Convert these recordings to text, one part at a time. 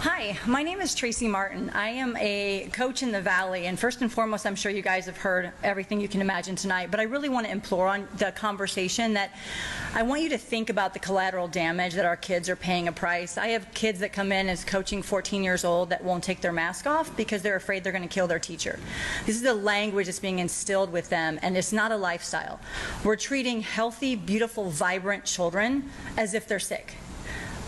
Hi, my name is Tracey Martin. I am a coach in the Valley, and first and foremost, I'm sure you guys have heard everything you can imagine tonight, but I really want to implore on the conversation that I want you to think about the collateral damage that our kids are paying a price. I have kids that come in as coaching 14 years old that won't take their mask off because they're afraid they're going to kill their teacher. This is the language that's being instilled with them, and it's not a lifestyle. We're treating healthy, beautiful, vibrant children as if they're sick,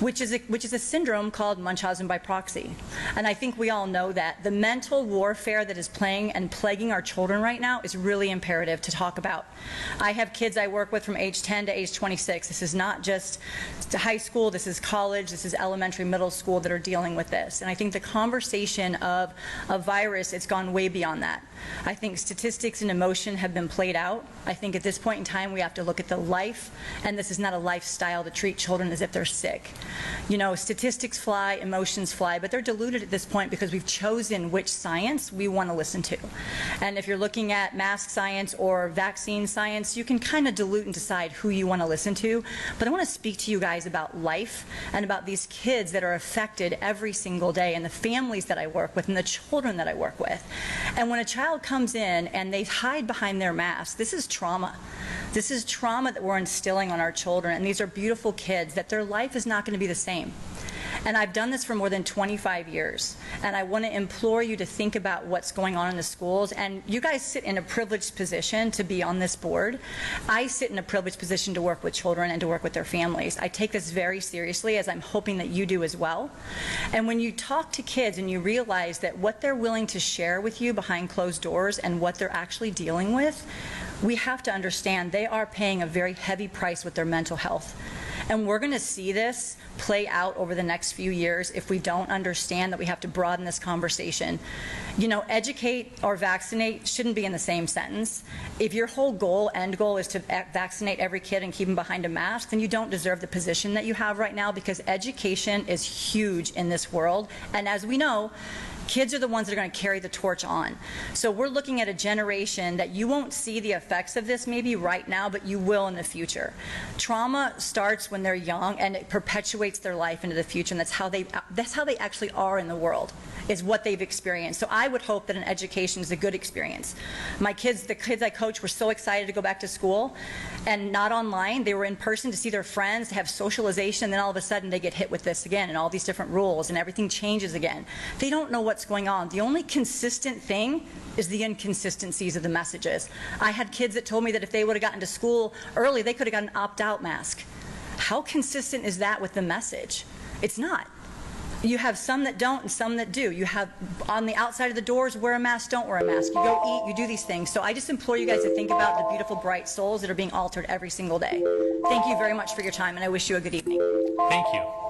which is a syndrome called Munchausen by proxy. And I think we all know that. The mental warfare that is playing and plaguing our children right now is really imperative to talk about. I have kids I work with from age 10 to age 26. This is not just high school, this is college, this is elementary, middle school that are dealing with this. And I think the conversation of a virus, it's gone way beyond that. I think statistics and emotion have been played out. I think at this point in time we have to look at the life, and this is not a lifestyle to treat children as if they're sick. You know, statistics fly, emotions fly, but they're diluted at this point because we've chosen which science we want to listen to. And if you're looking at mask science or vaccine science, you can kind of dilute and decide who you want to listen to. But I want to speak to you guys about life and about these kids that are affected every single day, and the families that I work with and the children that I work with. And when a child comes in and they hide behind their mask, this is trauma. This is trauma that we're instilling on our children, and these are beautiful kids that their life is not going to be the same. And I've done this for more than 25 years, and I want to implore you to think about what's going on in the schools. And you guys sit in a privileged position to be on this board. I sit in a privileged position to work with children and to work with their families. I take this very seriously, as I'm hoping that you do as well. And when you talk to kids and you realize that what they're willing to share with you behind closed doors and what they're actually dealing with, we have to understand they are paying a very heavy price with their mental health. And we're going to see this play out over the next few years if we don't understand that we have to broaden this conversation. You know, educate or vaccinate shouldn't be in the same sentence. If your whole goal, end goal, is to vaccinate every kid and keep them behind a mask, then you don't deserve the position that you have right now, because education is huge in this world. And as we know, kids are the ones that are going to carry the torch on. So we're looking at a generation that you won't see the effects of this maybe right now, but you will in the future. Trauma starts when they're young, and it perpetuates their life into the future, and that's how they actually are in the world, is what they've experienced. So I would hope that an education is a good experience. My kids, the kids I coach, were so excited to go back to school, and not online. They were in person to see their friends, to have socialization, and then all of a sudden they get hit with this again, and all these different rules, and everything changes again. They don't know what's going on. The only consistent thing is the inconsistencies of the messages. I had kids that told me that if they would have gotten to school early, they could have got an opt-out mask. How consistent is that with the message? It's not. You have some that don't and some that do. You have on the outside of the doors, wear a mask, don't wear a mask. You go eat, you do these things. So I just implore you guys to think about the beautiful, bright souls that are being altered every single day. Thank you very much for your time, and I wish you a good evening. Thank you.